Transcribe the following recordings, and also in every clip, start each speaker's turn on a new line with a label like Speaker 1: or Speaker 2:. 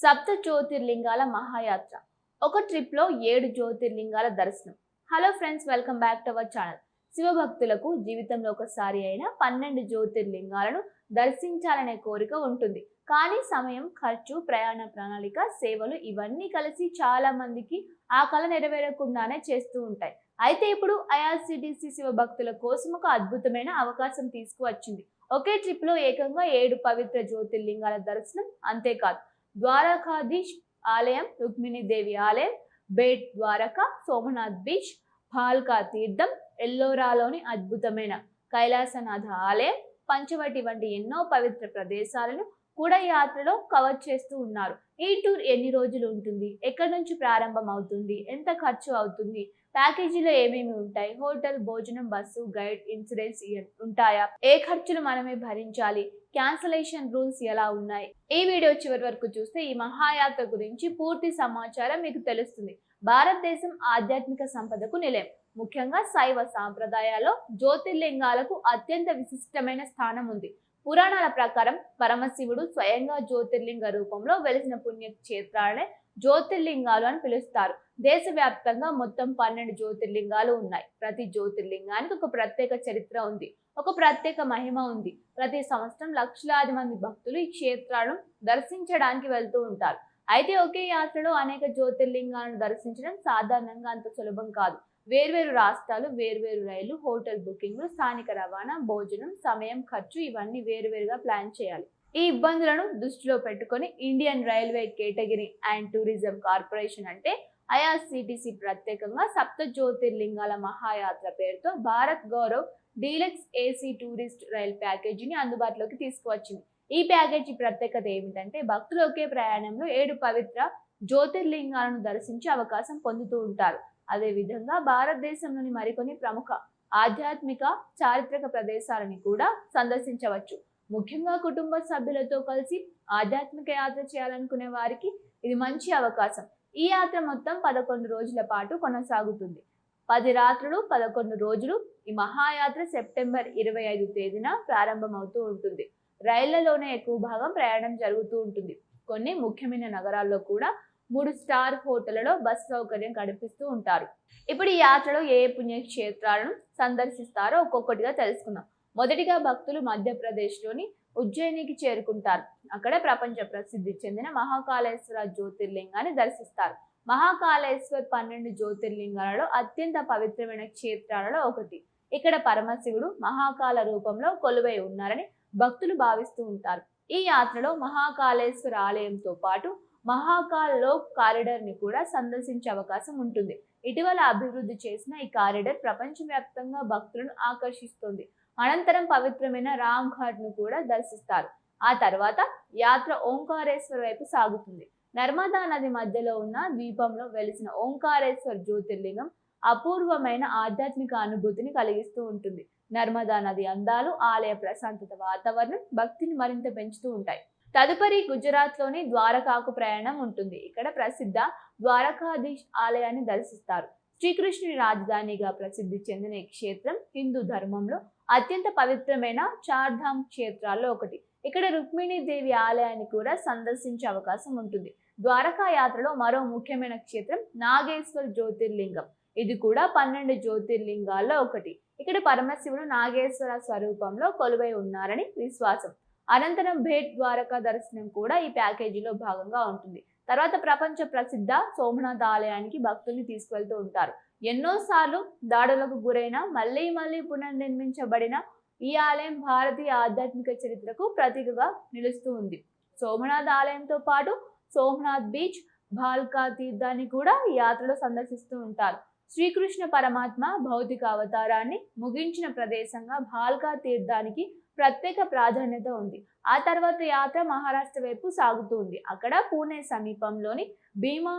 Speaker 1: సప్త జ్యోతిర్లింగాల మహాయాత్ర. ఒక ట్రిప్ లో 7 జ్యోతిర్లింగాల దర్శనం. Hello friends, welcome back to our channel. శివభక్తులకు జీవితంలో ఒకసారి అయినా 12 జ్యోతిర్లింగాలను దర్శించాలనే కోరిక ఉంటుంది. కానీ సమయం, ఖర్చు, ప్రయాణ ప్రణాళిక, సేవలు ఇవన్నీ కలిసి చాలా మందికి ఆ కళ నెరవేరకుండానే చేస్తూ ఉంటాయి. అయితే ఇప్పుడు ఐఆర్సిటిసి శివభక్తుల కోసం ఒక అద్భుతమైన అవకాశం తీసుకువచ్చింది. ఒకే ట్రిప్ లో ఏకంగా 7 పవిత్ర జ్యోతిర్లింగాల దర్శనం. అంతేకాదు, ద్వారకాధీష్ ఆలయం, రుక్మిణీదేవి ఆలయం, బేట్ ద్వారక, సోమనాథ్ బీచ్, భాల్కా తీర్థం, ఎల్లోరాలోని అద్భుతమైన కైలాసనాథ ఆలయం, పంచవటి వంటి ఎన్నో పవిత్ర ప్రదేశాలను కూడా యాత్రలో కవర్ చేస్తూ ఉన్నారు. ఈ టూర్ ఎన్ని రోజులు ఉంటుంది, ఎక్కడి నుంచి ప్రారంభం అవుతుంది, ఎంత ఖర్చు అవుతుంది, ప్యాకేజీలో ఏమేమి ఉంటాయి, హోటల్, భోజనం, బస్సు, గైడ్, ఇన్సూరెన్స్ ఉంటాయా, ఏ ఖర్చులు మనమే భరించాలి, క్యాన్సలేషన్ రూల్స్ ఎలా ఉన్నాయి. ఈ వీడియో చివరి వరకు చూస్తే ఈ మహాయాత్ర గురించి పూర్తి సమాచారం మీకు తెలుస్తుంది. భారతదేశం ఆధ్యాత్మిక సంపదకు నిలయం. ముఖ్యంగా శైవ సాంప్రదాయాల్లో జ్యోతిర్లింగాలకు అత్యంత విశిష్టమైన స్థానం ఉంది. పురాణాల ప్రకారం పరమశివుడు స్వయంగా జ్యోతిర్లింగ రూపంలో వెలిసిన పుణ్యక్షేత్రాలనే జ్యోతిర్లింగాలు అని పిలుస్తారు. దేశవ్యాప్తంగా మొత్తం 12 జ్యోతిర్లింగాలు ఉన్నాయి. ప్రతి జ్యోతిర్లింగానికి ఒక ప్రత్యేక చరిత్ర ఉంది, ఒక ప్రత్యేక మహిమ ఉంది. ప్రతి సంవత్సరం లక్షలాది మంది భక్తులు ఈ క్షేత్రాలను దర్శించడానికి వెళ్తూ ఉంటారు. అయితే ఒకే యాత్రలో అనేక జ్యోతిర్లింగాలను దర్శించడం సాధారణంగా అంత సులభం కాదు. వేర్వేరు రాష్ట్రాలు, వేర్వేరు రైళ్లు, హోటల్ బుకింగ్లు, స్థానిక రవాణా, భోజనం, సమయం, ఖర్చు ఇవన్నీ వేరువేరుగా ప్లాన్ చేయాలి. ఈ ఇబ్బందులను దృష్టిలో పెట్టుకొని Indian railway category and tourism corporation అంటే ఐఆర్సిటిసి ప్రత్యేకంగా సప్త జ్యోతిర్లింగాల మహాయాత్ర పేరుతో Bharat Gaurav deluxe AC tourist rail ప్యాకేజీని అందుబాటులోకి తీసుకువచ్చింది. ఈ ప్యాకేజీ ప్రత్యేకత ఏమిటంటే భక్తులు ఒకే ప్రయాణంలో 7 పవిత్ర జ్యోతిర్లింగాలను దర్శించే అవకాశం పొందుతూ ఉంటారు. అదేవిధంగా భారతదేశంలోని మరికొన్ని ప్రముఖ ఆధ్యాత్మిక, చారిత్రక ప్రదేశాలని కూడా సందర్శించవచ్చు. ముఖ్యంగా కుటుంబ సభ్యులతో కలిసి ఆధ్యాత్మిక యాత్ర చేయాలనుకునే వారికి ఇది మంచి అవకాశం. ఈ యాత్ర మొత్తం 11 రోజుల పాటు కొనసాగుతుంది. 10 రాత్రులు, 11 రోజులు. ఈ మహాయాత్ర సెప్టెంబర్ 25 తేదీన ప్రారంభమవుతూ ఉంటుంది. రైళ్లలోనే ఎక్కువ భాగం ప్రయాణం జరుగుతూ ఉంటుంది. కొన్ని ముఖ్యమైన నగరాల్లో కూడా 3 స్టార్ హోటళ్లలో బస్ సౌకర్యం కల్పిస్తూ ఉంటారు. ఇప్పుడు ఈ యాత్రలో ఏ పుణ్యక్షేత్రాలను సందర్శిస్తారో ఒక్కొక్కటిగా తెలుసుకుందాం. మొదటిగా భక్తులు మధ్యప్రదేశ్లోని ఉజ్జయినికి చేరుకుంటారు. అక్కడ ప్రపంచ ప్రసిద్ధి చెందిన మహాకాళేశ్వర జ్యోతిర్లింగాన్ని దర్శిస్తారు. మహాకాళేశ్వర్ 12 జ్యోతిర్లింగాలలో అత్యంత పవిత్రమైన క్షేత్రాలలో ఒకటి. ఇక్కడ పరమశివుడు మహాకాళ రూపంలో కొలువై ఉన్నారని భక్తులు భావిస్తూ ఉంటారు. ఈ యాత్రలో మహాకాళేశ్వర ఆలయంతో పాటు మహాకాల్ లోక్ కారిడార్ ని కూడా సందర్శించే అవకాశం ఉంటుంది. ఇటీవల అభివృద్ధి చేసిన ఈ కారిడార్ ప్రపంచవ్యాప్తంగా భక్తులను ఆకర్షిస్తుంది. అనంతరం పవిత్రమైన రామ్ ఘాట్ ను కూడా దర్శిస్తారు. ఆ తర్వాత యాత్ర ఓంకారేశ్వర్ వైపు సాగుతుంది. నర్మదా నది మధ్యలో ఉన్న ద్వీపంలో వెలిసిన ఓంకారేశ్వర్ జ్యోతిర్లింగం అపూర్వమైన ఆధ్యాత్మిక అనుభూతిని కలిగిస్తూ ఉంటుంది. నర్మదా నది అందాలు, ఆలయ ప్రశాంతత వాతావరణం భక్తిని మరింత పెంచుతూ ఉంటాయి. తదుపరి గుజరాత్ లోని ద్వారకాకు ప్రయాణం ఉంటుంది. ఇక్కడ ప్రసిద్ధ ద్వారకాధీష్ ఆలయాన్ని దర్శిస్తారు. శ్రీకృష్ణుని రాజధానిగా ప్రసిద్ధి చెందిన ఈ క్షేత్రం హిందూ ధర్మంలో అత్యంత పవిత్రమైన చార్ధామ్ క్షేత్రాల్లో ఒకటి. ఇక్కడ రుక్మిణీదేవి ఆలయాన్ని కూడా సందర్శించే అవకాశం ఉంటుంది. ద్వారకా యాత్రలో మరో ముఖ్యమైన క్షేత్రం నాగేశ్వర్ జ్యోతిర్లింగం. ఇది కూడా 12 జ్యోతిర్లింగాల్లో ఒకటి. ఇక్కడ పరమశివుడు నాగేశ్వర స్వరూపంలో కొలువై ఉన్నారని విశ్వాసం. అనంతరం భేట్ ద్వారకా దర్శనం కూడా ఈ ప్యాకేజీలో భాగంగా ఉంటుంది. తర్వాత ప్రపంచ ప్రసిద్ధ సోమనాథ్ ఆలయానికి భక్తుల్ని తీసుకువెళ్తూ ఉంటారు. ఎన్నోసార్లు దాడులకు గురైన మళ్ళీ పునర్నిర్మించబడిన ఈ ఆలయం భారతీయ ఆధ్యాత్మిక చరిత్రకు ప్రతీకగా నిలుస్తూ ఉంది. సోమనాథ్ ఆలయంతో పాటు సోమనాథ్ బీచ్, భాల్కా తీర్థాన్ని కూడా ఈ యాత్రలో సందర్శిస్తూ ఉంటారు. శ్రీకృష్ణ పరమాత్మ భౌతిక అవతారాన్ని ముగించిన ప్రదేశంగా భాల్కా తీర్థానికి ప్రత్యేక ప్రాధాన్యత ఉంది. ఆ తర్వాత యాత్ర మహారాష్ట్ర వైపు సాగుతుంది. అక్కడ పూణే సమీపంలోని భీమా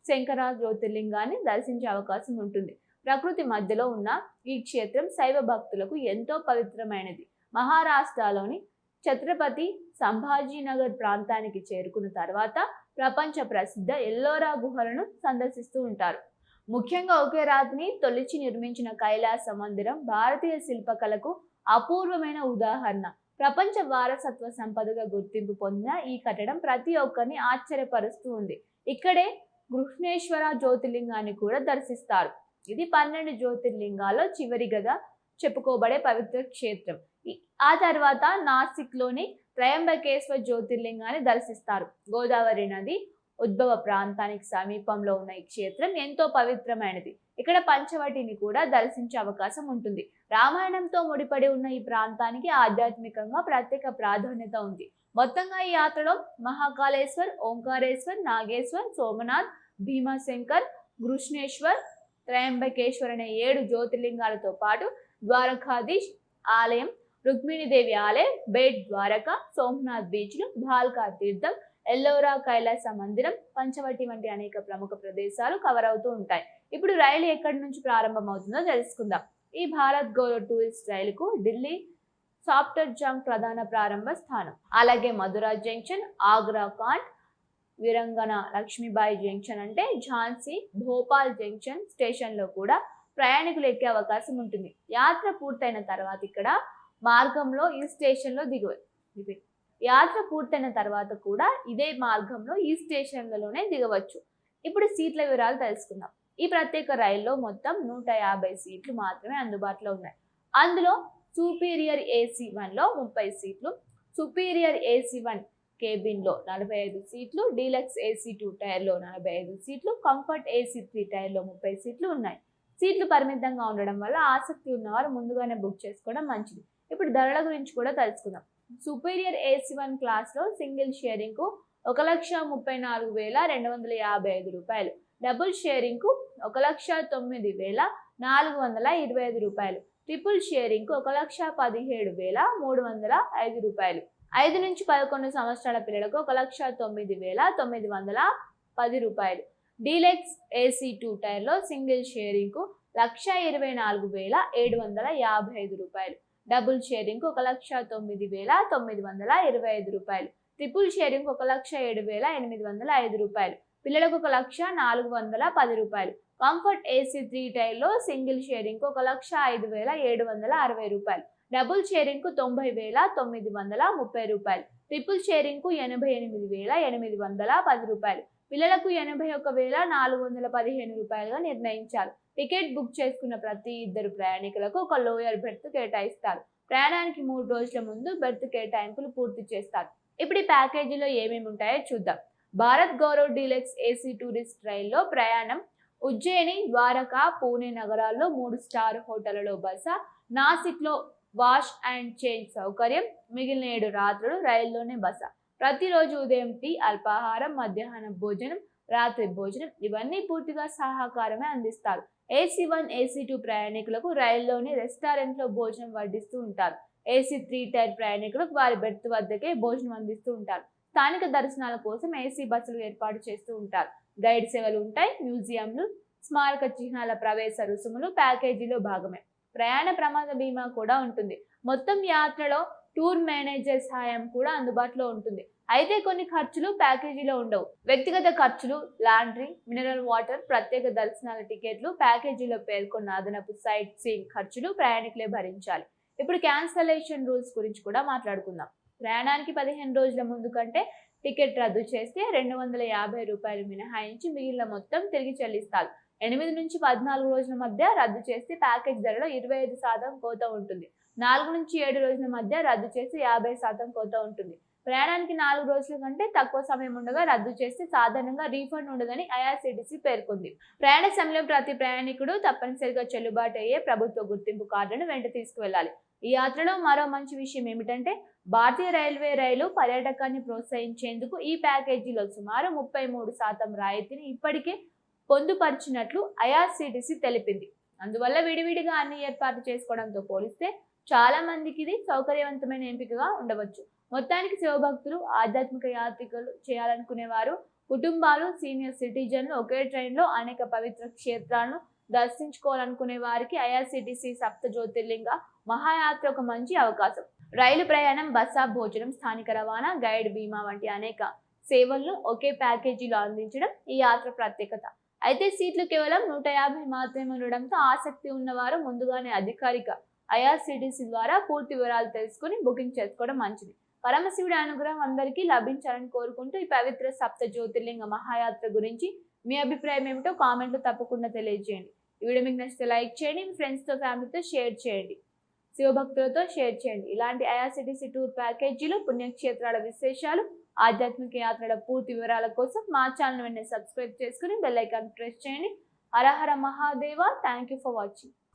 Speaker 1: శంకర జ్యోతిర్లింగాన్ని దర్శించే అవకాశం ఉంటుంది. ప్రకృతి మధ్యలో ఉన్న ఈ క్షేత్రం శైవ భక్తులకు ఎంతో పవిత్రమైనది. మహారాష్ట్రలోని ఛత్రపతి సంభాజీనగర్ ప్రాంతానికి చేరుకున్న తర్వాత ప్రపంచ ప్రసిద్ధ ఎల్లోరా గుహలను సందర్శిస్తూ ఉంటారు. ముఖ్యంగా ఒకే రాతిని తొలిచి నిర్మించిన కైలాస మందిరం భారతీయ శిల్పకళకు అపూర్వమైన ఉదాహరణ. ప్రపంచ వారసత్వ సంపదగా గుర్తింపు పొందిన ఈ కట్టడం ప్రతి ఒక్కరిని ఆశ్చర్యపరుస్తూ ఉంది. ఇక్కడే గృహ్ణేశ్వర జ్యోతిర్లింగాన్ని కూడా దర్శిస్తారు. ఇది 12 జ్యోతిర్లింగాల్లో చివరిగా చెప్పుకోబడే పవిత్ర క్షేత్రం. ఆ తర్వాత నాసిక్ లోని త్రయంబకేశ్వర జ్యోతిర్లింగాన్ని దర్శిస్తారు. గోదావరి నది ఉద్భవ ప్రాంతానికి సమీపంలో ఉన్న ఈ క్షేత్రం ఎంతో పవిత్రమైనది. ఇక్కడ పంచవటిని కూడా దర్శించే అవకాశం ఉంటుంది. రామాయణంతో ముడిపడి ఉన్న ఈ ప్రాంతానికి ఆధ్యాత్మికంగా ప్రత్యేక ప్రాధాన్యత ఉంది. మొత్తంగా ఈ యాత్రలో మహాకాళేశ్వర్, ఓంకారేశ్వర్, నాగేశ్వర్, సోమనాథ్, భీమాశంకర్, గృష్ణేశ్వర్, త్రయంబకేశ్వర్ అనే 7 జ్యోతిర్లింగాలతో పాటు ద్వారకాధీష్ ఆలయం, రుక్మిణీదేవి ఆలయం, బేట్ ద్వారక, సోమనాథ్ బీచ్లు, భాల్కా తీర్థం, ఎల్లోరా కైలాస మందిరం, పంచవటి వంటి అనేక ప్రముఖ ప్రదేశాలు కవర్ అవుతూ ఉంటాయి. ఇప్పుడు రైలు ఎక్కడి నుంచి ప్రారంభమవుతుందో తెలుసుకుందాం. ఈ భారత్ గౌరవ్ టూరిస్ట్ రైలుకు ఢిల్లీ సాఫ్టర్ జంగ్ ప్రధాన ప్రారంభ స్థానం. అలాగే Mathura junction, Agra cant, Veerangana Lakshmibai junction అంటే ఝాన్సీ, భోపాల్ జంక్షన్ స్టేషన్లో కూడా ప్రయాణికులు ఎక్కే అవకాశం ఉంటుంది. యాత్ర పూర్తయిన తర్వాత ఇక్కడ మార్గంలో ఈ స్టేషన్లో యాత్ర పూర్తయిన తర్వాత కూడా ఇదే మార్గంలో ఈ స్టేషన్లలోనే దిగవచ్చు. ఇప్పుడు సీట్ల వివరాలు తెలుసుకుందాం. ఈ ప్రత్యేక రైల్లో మొత్తం 150 సీట్లు మాత్రమే అందుబాటులో ఉన్నాయి. అందులో సుపీరియర్ ఏసీ 1లో 30 సీట్లు, సుపీరియర్ ఏసీ 1 కేబిన్ లో 45 సీట్లు, డీలక్స్ ఏసీ 2 టైర్లో 45 సీట్లు, కంఫర్ట్ ఏసీ 3 టైర్లో 30 సీట్లు ఉన్నాయి. సీట్లు పరిమితంగా ఉండడం వల్ల ఆసక్తి ఉన్నవారు ముందుగానే బుక్ చేసుకోవడం మంచిది. ఇప్పుడు ధరల గురించి కూడా తెలుసుకుందాం. సుపీరియర్ ఏసీ 1 క్లాస్ లో సింగిల్ షేరింగ్ కు 1,34,255 రూపాయలు, డబుల్ షేరింగ్ కు 1,09,425 రూపాయలు, ట్రిపుల్ షేరింగ్ కు 1,17,305 రూపాయలు. 5 నుంచి 11 సంవత్సరాల పిల్లలకు 1,09,910 రూపాయలు. డీలక్స్ ఏసీ 2 టైర్లో సింగిల్ షేరింగ్ కు 1,24,755 రూపాయలు, డబుల్ షేరింగ్ కు 1,09,925 రూపాయలు, ట్రిపుల్ షేరింగ్ కు 1,07,805 రూపాయలు, పిల్లలకు 1,04,10 రూపాయలు. కంఫర్ట్ ఏసీ 3 టైర్లో సింగిల్ షేరింగ్ కు 1,05,760 రూపాయలు, డబుల్ షేరింగ్ కు 90,930 రూపాయలు, ట్రిపుల్ షేరింగ్ కు 88,810 రూపాయలు, పిల్లలకు 81,415 రూపాయలుగా నిర్ణయించారు. టికెట్ బుక్ చేసుకున్న ప్రతి 2 ప్రయాణికులకు ఒక లోయర్ బెర్త్ కేటాయిస్తారు. ప్రయాణానికి 3 రోజుల ముందు బెర్త్ కేటాయింపులు పూర్తి చేస్తారు. ఇప్పుడు ఈ ప్యాకేజీలో ఏమేమి ఉంటాయో చూద్దాం. Bharat Gaurav deluxe AC tourist రైల్లో ప్రయాణం ఉజ్జయిని, ద్వారకా, పూణే నగరాల్లో 3 స్టార్ హోటళ్లలో బస, నాసిక్లో వాష్ అండ్ చేంజ్ సౌకర్యం, మిగిలిన 7 రాత్రులు రైల్లోనే బస. ప్రతిరోజు ఉదయం టీ, అల్పాహారం, మధ్యాహ్నం భోజనం, రాత్రి భోజనం ఇవన్నీ పూర్తిగా సహకారమే అందిస్తారు. ఏసీ 1, ఏసీ 2 ప్రయాణికులకు రైల్లోని రెస్టారెంట్లో భోజనం వడ్డిస్తూ ఉంటారు. ఏసీ 3 టైర్ ప్రయాణికులకు వారి బెర్త్ వద్దకే భోజనం అందిస్తూ ఉంటారు. స్థానిక దర్శనాల కోసం ఏసీ బస్సులు ఏర్పాటు చేస్తూ ఉంటారు. గైడ్ సేవలు ఉంటాయి. మ్యూజియంలు, స్మారక చిహ్నాల ప్రవేశ రుసుములు ప్యాకేజీలో భాగమే. ప్రయాణ ప్రమాద బీమా కూడా ఉంటుంది. మొత్తం యాత్రలో టూర్ మేనేజర్ సహాయం కూడా అందుబాటులో ఉంటుంది. అయితే కొన్ని ఖర్చులు ప్యాకేజీలో ఉండవు. వ్యక్తిగత ఖర్చులు, లాండ్రీ, మినరల్ వాటర్, ప్రత్యేక దర్శనాల టికెట్లు, ప్యాకేజీలో పేర్కొన్న అదనపు సైట్ సీయింగ్ ఖర్చులు ప్రయాణికులే భరించాలి. ఇప్పుడు క్యాన్సలేషన్ రూల్స్ గురించి కూడా మాట్లాడుకుందాం. ప్రయాణానికి 15 రోజుల ముందు కంటే టికెట్ రద్దు చేస్తే 250 రూపాయలు మినహాయించి మిగిలిన మొత్తం తిరిగి చెల్లిస్తారు. 8 నుంచి 14 రోజుల మధ్య రద్దు చేస్తే ప్యాకేజ్ ధరలో 25% కోత ఉంటుంది. 4 నుంచి 7 రోజుల మధ్య రద్దు చేస్తే 50% కోత ఉంటుంది. ప్రయాణానికి 4 రోజుల కంటే తక్కువ సమయం ఉండగా రద్దు చేస్తే సాధారణంగా రీఫండ్ ఉండదని ఐఆర్సీటీసీ పేర్కొంది. ప్రయాణ సమయంలో ప్రతి ప్రయాణికుడు తప్పనిసరిగా చెల్లుబాటు అయ్యే ప్రభుత్వ గుర్తింపు కార్డును వెంట తీసుకువెళ్ళాలి. ఈ యాత్రలో మరో మంచి విషయం ఏమిటంటే భారతీయ రైల్వే రైలు పర్యాటకాన్ని ప్రోత్సహించేందుకు ఈ ప్యాకేజీలో సుమారు 33% రాయితీని ఇప్పటికే పొందుపరిచినట్లు ఐఆర్సీటీసీ తెలిపింది. అందువల్ల విడివిడిగా అన్ని ఏర్పాటు చేసుకోవడంతో పోలిస్తే చాలా మందికి ఇది సౌకర్యవంతమైన ఎంపికగా ఉండవచ్చు. మొత్తానికి శివభక్తులు, ఆధ్యాత్మిక యాత్రికులు చేయాలనుకునేవారు, కుటుంబాలు, సీనియర్ సిటిజన్లు ఒకే ట్రైన్లో అనేక పవిత్ర క్షేత్రాలను దర్శించుకోవాలనుకునే వారికి ఐఆర్సీటీసీ సప్త జ్యోతిర్లింగ మహాయాత్ర ఒక మంచి అవకాశం. రైలు ప్రయాణం, బస, భోజనం, స్థానిక రవాణా, గైడ్, బీమా వంటి అనేక సేవలను ఒకే ప్యాకేజీలో అందించడం ఈ యాత్ర ప్రత్యేకత. అయితే సీట్లు కేవలం 150 మాత్రమే ఉండడంతో ఆసక్తి ఉన్నవారు ముందుగానే అధికారిక ఐఆర్సిటిసి ద్వారా పూర్తి వివరాలు తెలుసుకుని బుకింగ్ చేసుకోవడం మంచిది. పరమశివుడి అనుగ్రహం అందరికీ లభించాలని కోరుకుంటూ ఈ పవిత్ర సప్త జ్యోతిర్లింగ మహాయాత్ర గురించి మీ అభిప్రాయం ఏమిటో కామెంట్లో తప్పకుండా తెలియజేయండి. ఈ వీడియో మీకు నచ్చితే లైక్ చేయండి, మీ ఫ్రెండ్స్తో ఫ్యామిలీతో షేర్ చేయండి, శివభక్తులతో షేర్ చేయండి. ఇలాంటి ఐఆర్సిటిసి టూర్ ప్యాకేజీలు, పుణ్యక్షేత్రాల విశేషాలు, ఆధ్యాత్మిక యాత్రల పూర్తి వివరాల కోసం మా ఛానల్ వెంటనే సబ్స్క్రైబ్ చేసుకుని బెల్ ఐకాన్ ప్రెస్ చేయండి. హర హర Mahadeva. Thank you for watching.